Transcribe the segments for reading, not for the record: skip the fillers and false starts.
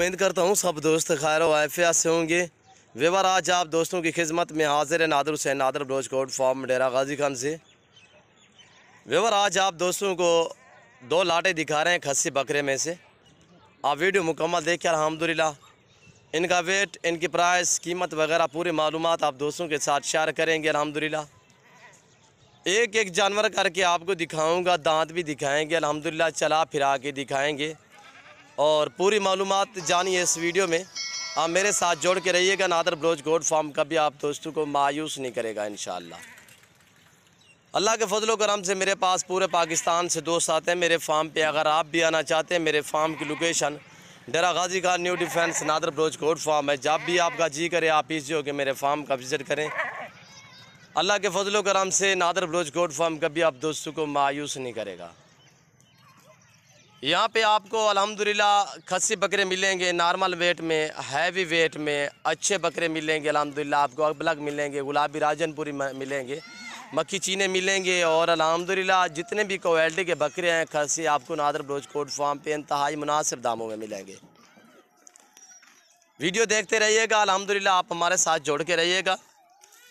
उम्मीद करता हूँ सब दोस्त खैर वाफिया से होंगे। व्यवहार आज आप दोस्तों की खिदमत में हाजिर है नादर हुसैन नादर ब्रोच कोट फार्म डेरा गाजी खान से। व्यवहार आज आप दोस्तों को दो लाटे दिखा रहे हैं खस्सी बकरे में से। आप वीडियो मुकम्मल देखिए अल्हम्दुलिल्लाह। इनका वेट, इनकी प्राइस, कीमत वगैरह पूरी मालूमात आप दोस्तों के साथ शेयर करेंगे अल्हम्दुलिल्लाह। एक एक जानवर करके आपको दिखाऊंगा, दांत भी दिखाएंगे अल्हम्दुलिल्लाह, चला फिरा के दिखाएंगे और पूरी मालूमात जानिए इस वीडियो में। आप मेरे साथ जोड़ के रहिएगा। नादर ब्रोच गोट फार्म कभी आप दोस्तों को मायूस नहीं करेगा इंशाअल्लाह। अल्लाह के फजलो करम से मेरे पास पूरे पाकिस्तान से दोस्त आते हैं मेरे फार्म पे। अगर आप भी आना चाहते हैं, मेरे फार्म की location Dera Ghazi Khan new defence Nadir Broch goat farm है। जब भी आपका जी करे आप इजी होकर मेरे फार्म का विज़िट करें। अल्लाह के फजलो करम से नादर ब्रोच गोट फार्म कभी आप दोस्तों को मायूस नहीं करेगा। यहाँ पे आपको अल्हम्दुलिल्लाह खस्सी बकरे मिलेंगे नॉर्मल वेट में, हैवी वेट में अच्छे बकरे मिलेंगे अल्हम्दुलिल्लाह। आपको अबलग मिलेंगे, गुलाबी राजनपुरी मिलेंगे, मक्खी चीने मिलेंगे और अल्हम्दुलिल्लाह जितने भी क्वालिटी के बकरे हैं खस्सी आपको नादर ब्रोच कोट फार्म पे इंतहाई मुनासिब दामों में मिलेंगे। वीडियो देखते रहिएगा अल्हम्दुलिल्लाह, आप हमारे साथ जोड़ के रहिएगा।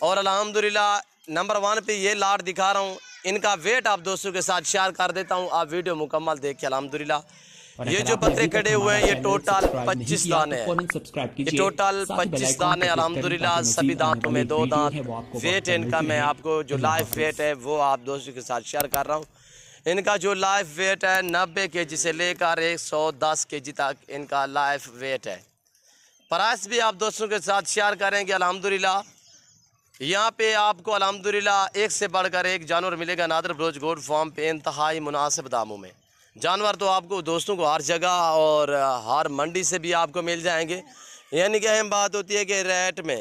और अल्हम्दुलिल्लाह नंबर 1 पे ये लाट दिखा रहा हूँ, इनका वेट आप दोस्तों के साथ शेयर कर देता हूँ। आप वीडियो मुकम्मल देखिए अल्हम्दुलिल्लाह। ये जो बकरे खड़े हुए हैं ये टोटल 25 दाने हैं। ये टोटल 25 दाने अल्हम्दुलिल्लाह, सभी दांतों में 2 दांत। वेट इनका मैं आपको जो लाइव वेट है वो आप दोस्तों के साथ शेयर कर रहा हूँ। इनका जो लाइव वेट है 90 kg से लेकर 110 kg तक इनका लाइव वेट है। प्राइस भी आप दोस्तों के साथ शेयर करेंगे अल्हम्दुलिल्लाह। यहाँ पे आपको अल्हम्दुलिल्लाह एक से बढ़कर एक जानवर मिलेगा नादर ब्रोच गोट फार्म पे इंतहाई मुनासिब दामों में। जानवर तो आपको दोस्तों को हर जगह और हर मंडी से भी आपको मिल जाएंगे। यानी कि अहम बात होती है कि रेट में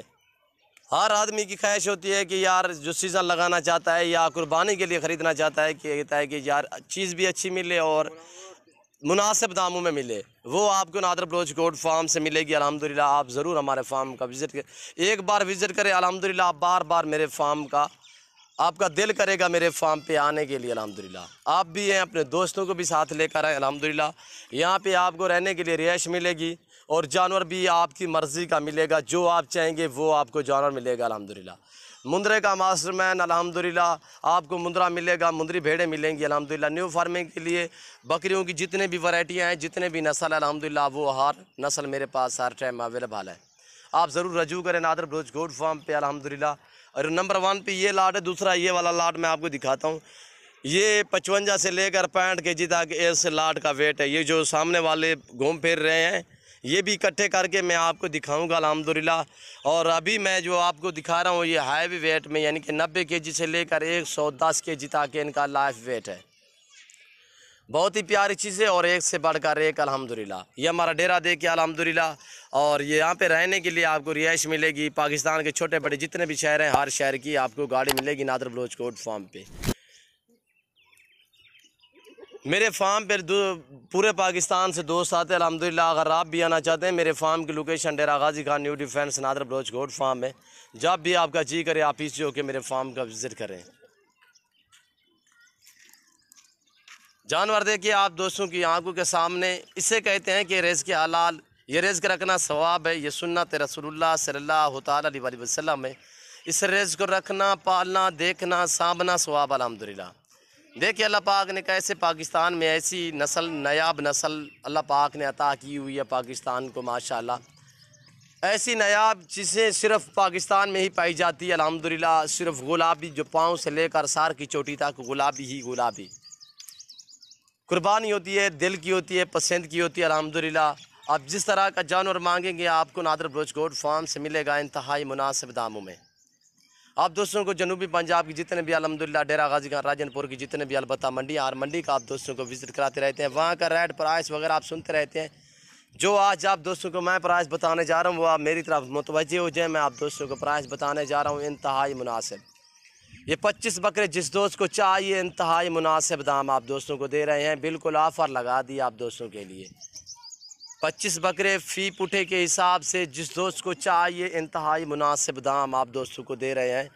हर आदमी की ख्वाहिश होती है कि यार जो सीज़न लगाना चाहता है या कुर्बानी के लिए ख़रीदना चाहता है कि कहता है कि यार चीज़ भी अच्छी मिले और मुनासिब दामों में मिले, वो आपको नादर ब्रोच गोट फार्म से मिलेगी अल्हम्दुलिल्लाह। आप ज़रूर हमारे फार्म का विज़िट करें, एक बार विज़िट करें अल्हम्दुलिल्लाह। आप बार बार मेरे फार्म का आपका दिल करेगा मेरे फार्म पे आने के लिए अल्हम्दुलिल्लाह। आप भी हैं, अपने दोस्तों को भी साथ लेकर आए अल्हम्दुलिल्लाह। यहाँ पे आपको रहने के लिए रिहाइश मिलेगी और जानवर भी आपकी मर्ज़ी का मिलेगा, जो आप चाहेंगे वो आपको जानवर मिलेगा अल्हम्दुलिल्लाह। मुंद्रे का मास्टरमैन अल्हम्दुलिल्लाह, आपको मुंद्रा मिलेगा, मुंद्री भेड़ें मिलेंगी अल्हम्दुलिल्लाह। न्यू फार्मिंग के लिए बकरियों की जितने भी वैरायटियाँ हैं, जितने भी नस्ल अल्हम्दुलिल्लाह, वो हर नस्ल मेरे पास हर टाइम अवेलेबल है। आप ज़रूर रजू करें नादर ब्रोच गोट फार्म पे अल्हम्दुलिल्लाह। और नंबर 1 पे ये लाट है। दूसरा ये वाला लाट मैं आपको दिखाता हूँ। ये 55 से लेकर 65 kg तक इस लाट का वेट है। ये जो सामने वाले घूम फिर रहे हैं ये भी इकट्ठे करके मैं आपको दिखाऊंगा अल्हम्दुलिल्लाह। और अभी मैं जो आपको दिखा रहा हूँ ये हैवी वेट में, यानी कि 90 kg से लेकर 110 kg तक इनका लाइफ वेट है। बहुत ही प्यारी चीज़ है और एक से बढ़कर एक अल्हम्दुलिल्लाह। ये हमारा डेरा देखिए अल्हम्दुलिल्लाह। और ये यहाँ पे रहने के लिए आपको रिहाइश मिलेगी। पाकिस्तान के छोटे बड़े जितने भी शहर हैं हर शहर की आपको गाड़ी मिलेगी नादर ब्रोच कोट फार्म पे। मेरे फार्म पर पूरे पाकिस्तान से दोस्त आते हैं अल्हम्दुलिल्लाह। अगर आप भी आना चाहते हैं, मेरे फार्म की location Dera Ghazi Khan new defence Nadir Broch goat farm है। जब भी आपका जी करे आप इसी होकर मेरे फार्म का विज़िट करें। जानवर देखिए आप दोस्तों की आंखों के सामने। इसे कहते हैं कि रिज़्क़ हलाल, ये रिज़्क़ रखना सवाब है, ये सुन्नत रसूलुल्लाह सल्लल्लाहु तआला अलैहि वसल्लम है। इस रिज़्क़ को रखना, पालना, देखना, सांभना सवाब अल्हम्दुलिल्लाह। देखिए अल्लाह पाक ने कैसे पाकिस्तान में ऐसी नस्ल, नायाब नस्ल अल्लाह पाक ने अता की हुई है पाकिस्तान को माशाअल्लाह। ऐसी नायाब चीज़ें सिर्फ़ पाकिस्तान में ही पाई जाती है अल्हम्दुलिल्लाह। सिर्फ़ गुलाबी, जो पाँव से लेकर सार की चोटी तक गुलाबी ही गुलाबी। कुर्बानी होती है, दिल की होती है, पसंद की होती है अल्हम्दुलिल्लाह। आप जिस तरह का जानवर मांगेंगे आपको नादर ब्रोच गोट फार्म से मिलेगा इंतहाई मुनासिब दामों में। आप दोस्तों को जनूबी पंजाब की जितने भी अल्हम्दुलिल्लाह डेरा गाजी खान राजनपुर की जितने भी अलबत्ता मंडी हर मंडी का आप दोस्तों को विज़िट कराते रहते हैं। वहाँ का रेट प्राइस वगैरह आप सुनते रहते हैं। जो आज आप दोस्तों को मैं प्राइस बताने जा रहा हूँ वो आप मेरी तरफ मुतवज्जे हो जाए। मैं आप दोस्तों को प्राइस बताने जा रहा हूँ इंतहाई मुनासिब। ये 25 बकरे जिस दोस्त को चाहिए इंतहाई मुनासिब दाम आप दोस्तों को दे रहे हैं। बिल्कुल ऑफ़र लगा दी आप दोस्तों के लिए। 25 बकरे फ़ी पुठे के हिसाब से जिस दोस्त को चाहिए इंतहाई मुनासिब दाम आप दोस्तों को दे रहे हैं।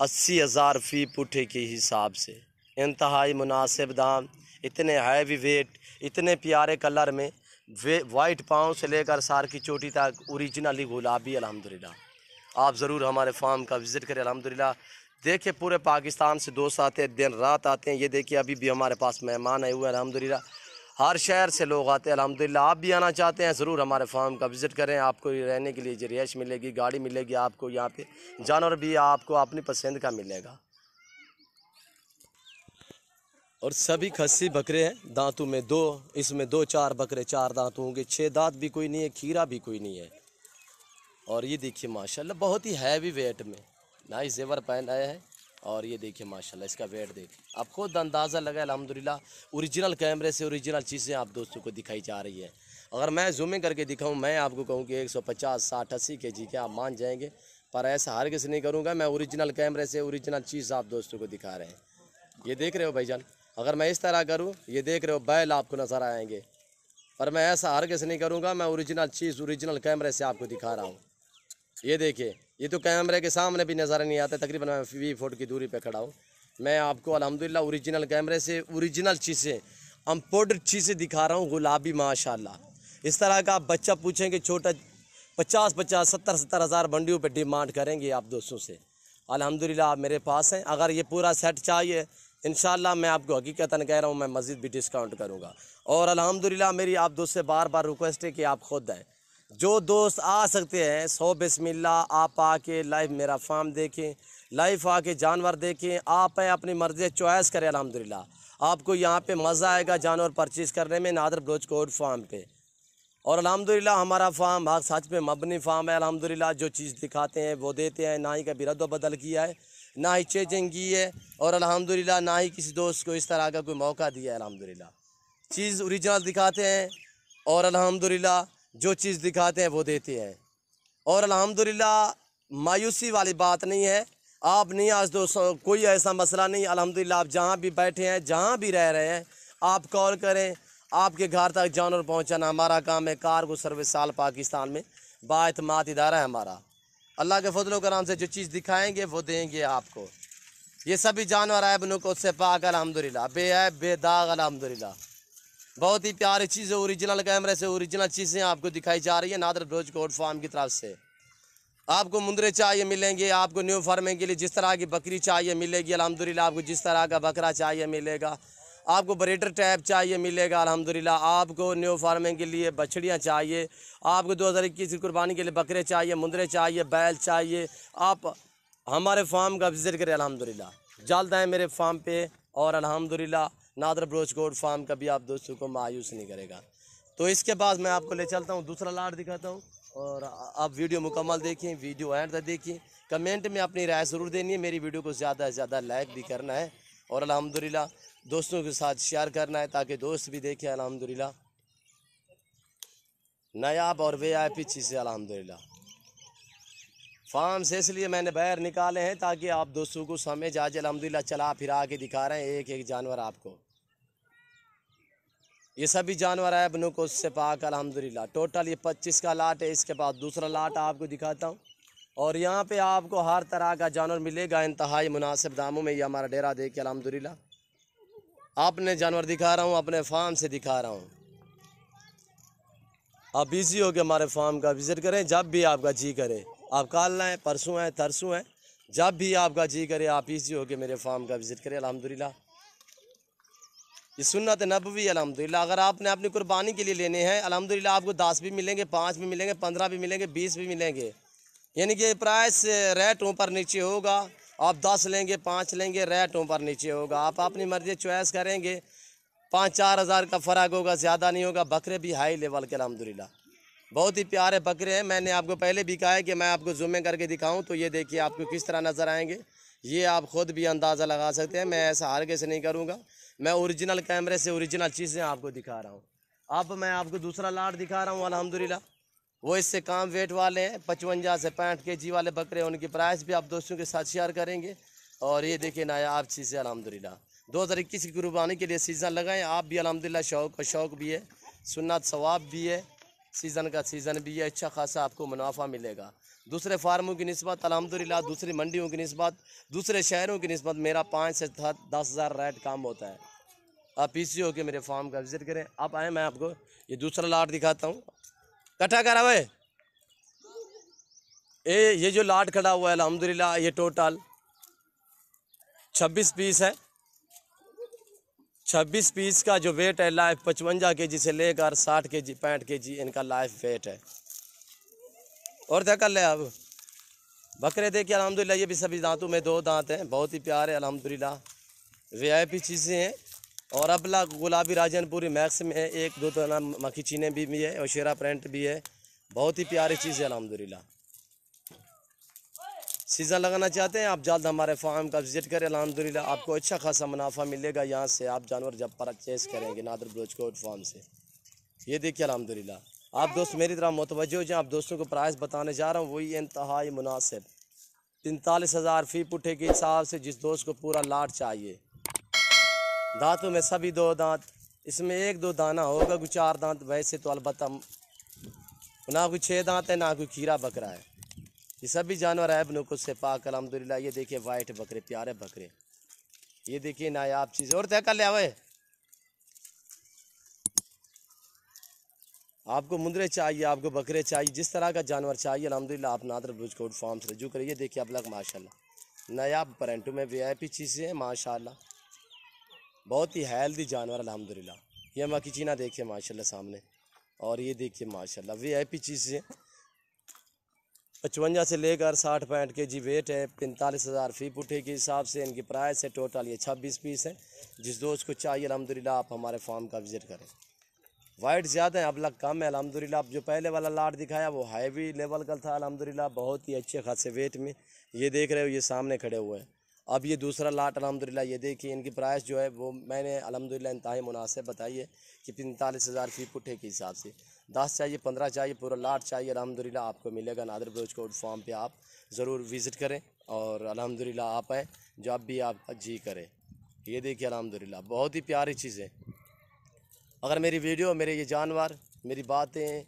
80,000 फ़ी पुठे के हिसाब से इंतहाई मुनासिब दाम। इतने हैवी वेट, इतने प्यारे कलर में वे वाइट पाँव से लेकर सार की चोटी तक ओरिजिनली गुलाबी अल्हम्दुलिल्लाह। आप ज़रूर हमारे फार्म का विज़िट करें अल्हम्दुलिल्लाह। देखिए पूरे पाकिस्तान से दोस्त आते हैं, दिन रात आते हैं। ये देखिए अभी भी हमारे पास मेहमान आए हुए हैं अल्हम्दुलिल्लाह। हर शहर से लोग आते हैं अल्हम्दुलिल्लाह। आप भी आना चाहते हैं ज़रूर हमारे फार्म का विज़िट करें। आपको रहने के लिए रिहाइश मिलेगी, गाड़ी मिलेगी आपको, यहाँ पे जानवर भी आपको अपनी पसंद का मिलेगा। और सभी खस्सी बकरे हैं, दांतों में दो, इसमें 2-4 बकरे 4 दांत होंगे, 6 दांत भी कोई नहीं है, खीरा भी कोई नहीं है। और ये देखिए माशाल्लाह बहुत ही हैवी वेट में नाइस जेवर पहनाए हैं। और ये देखिए माशाल्लाह इसका वेट देखिए, आप खुद अंदाज़ा लगाए अल्हम्दुलिल्लाह। ओरिजिनल कैमरे से ओरिजिनल चीज़ें आप दोस्तों को दिखाई जा रही है। अगर मैं जूमिंग करके दिखाऊं, मैं आपको कहूँ कि 150, 60, 80 kg के आप मान जाएंगे, पर ऐसा हर किसी नहीं करूँगा। मैं ओरिजिनल कैमरे से ओरिजिनल चीज़ आप दोस्तों को दिखा रहे हैं। ये देख रहे हो भाईजान, अगर मैं इस तरह करूँ, ये देख रहे हो बैल आपको नज़र आएंगे, पर मैं ऐसा हर किसी नहीं करूँगा। मैं ओरिजिनल चीज़ ओरिजिनल कैमरे से आपको दिखा रहा हूँ। ये देखिए, ये तो कैमरे के सामने भी नज़र नहीं आता, तकरीबन मैं 20 फुट की दूरी पे खड़ा हूँ। मैं आपको अल्हम्दुलिल्लाह ओरिजिनल कैमरे से ओरिजिनल चीज़ें, अम्पोर्टेड चीज़ें दिखा रहा हूँ। गुलाबी माशाल्लाह इस तरह का आप बच्चा पूछेंगे छोटा 50-50, 70-70 हज़ार मंडियों पे डिमांड करेंगे आप दोस्तों से। अल्हम्दुलिल्लाह आप मेरे पास हैं। अगर ये पूरा सेट चाहिए इंशाल्लाह मैं आपको हकीकतन कह रहा हूँ, मैं मज़ीद भी डिस्काउंट करूँगा। और अल्हम्दुलिल्लाह मेरी आप दोस्त से बार बार रिक्वेस्ट है कि आप खुद आएँ। जो दोस्त आ सकते हैं 100 बिस्मिल्लाह आप आके लाइव मेरा फार्म देखें, लाइव आके जानवर देखें। आप है अपनी मर्ज़ी चॉइस करें अल्हम्दुलिल्लाह। आपको यहाँ पे मज़ा आएगा जानवर परचेज़ करने में नादर बलोच कोट फार्म पे। और अल्हम्दुलिल्लाह हमारा फार्म हक सच पे मबनी फार्म है अल्हम्दुलिल्लाह। जो चीज़ दिखाते हैं वो देते हैं, ना ही कभी रद्द बदल किया है, ना ही चेंजिंग की है। और अल्हम्दुलिल्लाह ना ही किसी दोस्त को इस तरह का कोई मौका दिया है अल्हम्दुलिल्लाह। चीज़ ओरिजिनल दिखाते हैं और अल्हम्दुलिल्लाह जो चीज़ दिखाते हैं वो देते हैं। और अल्हम्दुलिल्लाह मायूसी वाली बात नहीं है। आप नहीं आज दोस्तों कोई ऐसा मसला नहीं अल्हम्दुलिल्लाह। आप जहाँ भी बैठे हैं, जहाँ भी रह रहे हैं, आप कॉल करें, आपके घर तक जानवर पहुँचाना हमारा काम है। कार्गो सर्विस साल पाकिस्तान में बाएतमाद इदारा है हमारा। अल्लाह के फजल करम से जो चीज़ दिखाएंगे वो देंगे आपको। ये सभी जानवर ऐब नुक़्स से पाक अल्हम्दुलिल्लाह, बेऐब बेदाग अल्हम्दुलिल्लाह। बहुत ही प्यारी चीज़ें ओरिजिनल कैमरे से ओरिजिनल चीज़ें आपको दिखाई जा रही है नादर बलोच कोट फार्म की तरफ से। आपको मुंदरे चाहिए मिलेंगे, आपको न्यू फार्मिंग के लिए जिस तरह की बकरी चाहिए मिलेगी अल्हम्दुलिल्लाह। आपको जिस तरह का बकरा चाहिए मिलेगा, आपको ब्रीडर टैप चाहिए मिलेगा अल्हम्दुलिल्लाह। आपको न्यू फार्मिंग के लिए बछड़ियाँ चाहिए, आपको 2021 की कुर्बानी के लिए बकरे चाहिए, मुंदरे चाहिए, बैल चाहिए, आप हमारे फार्म का विजिट करें अल्हम्दुलिल्लाह। जल्द आए मेरे फार्म पे और अल्हम्दुलिल्लाह नादर बलोच कोट फार्म का भी आप दोस्तों को मायूस नहीं करेगा। तो इसके बाद मैं आपको ले चलता हूँ, दूसरा लाट दिखाता हूँ। और आप वीडियो मुकम्मल देखें, वीडियो एंड तक देखें। कमेंट में अपनी राय ज़रूर देनी है। मेरी वीडियो को ज़्यादा से ज़्यादा लाइक भी करना है और अल्हम्दुलिल्लाह दोस्तों के साथ शेयर करना है ताकि दोस्त भी देखें अल्हम्दुलिल्लाह नायाब और VIP चीज़ से अल्हम्दुलिल्लाह। फार्म से इसलिए मैंने बाहर निकाले हैं ताकि आप दोस्तों को समझ आ जाए। अल्हम्दुलिल्लाह चला फिरा के दिखा रहे हैं एक एक जानवर आपको। ये सभी जानवर है बनू को उससे पाक अल्हम्दुलिल्लाह। टोटल ये 25 का लाट है। इसके बाद दूसरा लाट आपको दिखाता हूँ। और यहाँ पे आपको हर तरह का जानवर मिलेगा इंतहाई मुनासिब दामों में। ये हमारा डेरा देखिए अल्हम्दुलिल्लाह। आपने जानवर दिखा रहा हूँ, अपने फार्म से दिखा रहा हूँ। आप बिजी हो के हमारे फार्म का विज़िट करें जब भी आपका जी करे। आप कल आएँ, परसों आएँ, तरसों आएँ, जब भी आपका जी करे आप बिजी हो के मेरे फार्म का विज़िट करें अल्हम्दुलिल्लाह। ये सुन्नत नबवी अल्हम्दुलिल्लाह। अगर आपने अपनी कुर्बानी के लिए लेने हैं अल्हम्दुलिल्लाह आपको 10 भी मिलेंगे, 5 भी मिलेंगे, 15 भी मिलेंगे, 20 भी मिलेंगे। यानी कि प्राइस रेट ऊपर नीचे होगा। आप 10 लेंगे, 5 लेंगे, रेट ऊपर नीचे होगा। आप अपनी मर्जी चॉइस करेंगे। 5-4 हज़ार का फ़र्क होगा, ज़्यादा नहीं होगा। बकरे भी हाई लेवल के अल्हम्दुलिल्लाह बहुत ही प्यारे बकरे हैं। मैंने आपको पहले भी कहा है कि मैं आपको जूम में करके दिखाऊं तो ये देखिए आपको किस तरह नज़र आएंगे। ये आप ख़ुद भी अंदाज़ा लगा सकते हैं। मैं ऐसा हर कैसे नहीं करूँगा। मैं ओरिजिनल कैमरे से ओरिजिनल चीज़ें आपको दिखा रहा हूँ। अब मैं आपको दूसरा लाट दिखा रहा हूँ अल्हम्दुलिल्लाह। वो इससे कम वेट वाले हैं, 55 से 65 kg वाले बकरे। उनकी प्राइस भी आप दोस्तों के साथ शेयर करेंगे। और ये देखिए नायाब चीज़ें अल्हम्दुलिल्लाह। 2021 की कुर्बानी के लिए सीज़न लगाएं आप भी अल्हम्दुलिल्लाह। शौक़ का शौक़ भी है, सुन्नत सवाब भी है, सीज़न का सीज़न भी है। अच्छा खासा आपको मुनाफा मिलेगा। दूसरे फार्मों की निस्बत अल्हम्दुलिल्लाह, दूसरी मंडियों की निस्बत, दूसरे शहरों की निस्बत मेरा 5 से 10 हज़ार रेट कम होता है। आप पीसी होके मेरे फार्म का विजिट करें। आप आए, मैं आपको ये दूसरा लाट दिखाता हूँ। कट्ठा करा हुआ है ये जो लाट खड़ा हुआ है अल्हम्दुलिल्लाह, ये टोटल 26 पीस है। 26 पीस का जो वेट है लाइफ 55 kg से लेकर 60 kg 65 kg इनका लाइफ वेट है। और क्या कर ले अब बकरे देखिए अल्हम्दुलिल्लाह, ये भी सभी दांतों में 2 दांत हैं, बहुत ही प्यारे अल्हम्दुलिल्लाह, VIP चीज़ें हैं। और अबला गुलाबी राजनपुरी मैक्स में है, 1-2 दाना मक्खी चीने भी है और शेरा प्रिंट भी है, बहुत ही प्यारी चीज़ है अल्हम्दुलिल्लाह। सीज़न लगाना चाहते हैं आप जल्द हमारे फार्म का विजिट करें अल्हम्दुलिल्लाह, आपको अच्छा खासा मुनाफा मिलेगा यहाँ से आप जानवर जब परचेस करेंगे नादिर बलोच कोट फार्म से। ये देखिए अल्हम्दुलिल्लाह, आप दोस्त मेरी तरह मुतवज्जो हो जाएं। आप दोस्तों को प्राइस बताने जा रहा हूँ वही इंतहाई मुनासिब 43,000 फी पुट्ठे के हिसाब से। जिस दोस्त को पूरा लाट चाहिए, दांतों में सभी 2 दांत, इसमें 1-2 दाना होगा, कोई 4 दांत, वैसे तो अलबत्ता ना कोई 6 दांत है ना कोई खीरा बकरा है। ये सभी जानवर है बनुकुत से पाक अल्हम्दुलिल्लाह। ये देखिए वाइट बकरे, प्यारे बकरे, ये देखिए नायाब चीज़। और तय कर ले आवे, आपको मुंदरे चाहिए, आपको बकरे चाहिए, जिस तरह का जानवर चाहिए अल्हम्दुलिल्लाह आप नादिर बलोच कोट फार्म से रजू करिए। देखिए अब लग माशाल्लाह नायाब पेरेंटू में VIP चीज़ें हैं माशाल्लाह, बहुत ही हेल्दी जानवर अल्हम्दुलिल्लाह। ये मक्खी चीना देखिए माशाल्लाह सामने, और ये देखिए माशाल्लाह VIP चीज़ें 55 से लेकर 60-65 kg वेट है। 45,000 फी पुट्ठे के हिसाब से इनकी प्राइस है। टोटल ये 26 पीस है। जिस दोस्त को चाहिए अल्हम्दुलिल्लाह आप हमारे फार्म का विजिट करें। वाइट ज़्यादा है, अब लग कम है अल्हम्दुलिल्लाह। अब जो पहले वाला लाट दिखाया वो हैवी लेवल का था अल्हम्दुलिल्लाह, बहुत ही अच्छे खासे वेट में। ये देख रहे हो ये सामने खड़े हुए हैं। अब ये दूसरा लाट अल्हम्दुलिल्लाह, ये देखिए इनकी प्राइस जो है वो मैंने अल्हम्दुलिल्लाह इंतहाई मुनासिब बताई है कि 45,000 फी पुट्ठे के हिसाब से। 10 चाहिए, 15 चाहिए, पूरा लाट चाहिए अल्हम्दुलिल्लाह आपको मिलेगा नादिर बलोच कोट फार्म पे। आप ज़रूर विज़िट करें और अल्हम्दुलिल्लाह आप आएँ जब भी आप जी करें। ये देखिए अल्हम्दुलिल्लाह बहुत ही प्यारी चीज़ है। अगर मेरी वीडियो, मेरे ये जानवर, मेरी बातें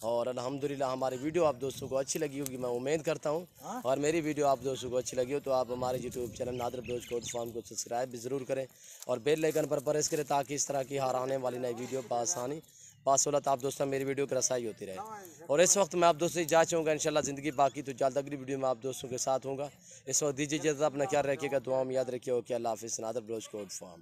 और अल्हम्दुलिल्लाह हमारी वीडियो आप दोस्तों को अच्छी लगी होगी, मैं उम्मीद करता हूँ। और मेरी वीडियो आप दोस्तों को अच्छी लगी हो तो आप हमारे YouTube channel Nadir Baloch Kot Farm को सब्सक्राइब भी ज़रूर करें और बेल आइकन पर प्रेस करें ताकि इस तरह की हर आने वाली नई वीडियो बआसानी बासहूलत आप दोस्तों मेरी वीडियो की रसाई होती रहे। और इस वक्त मैं आप दोस्तों से जा चाहूँगा इंशाल्लाह ज़िंदगी बाकी तो जल्द अगली वीडियो में आप दोस्तों के साथ होगा। इस वक्त दीजिए इजाज़त, अपना ख्याल रखिएगा, दुआ में याद रखिए। ओके, अल्लाह हाफ़िज़। नादिर बलोच कोट फार्म।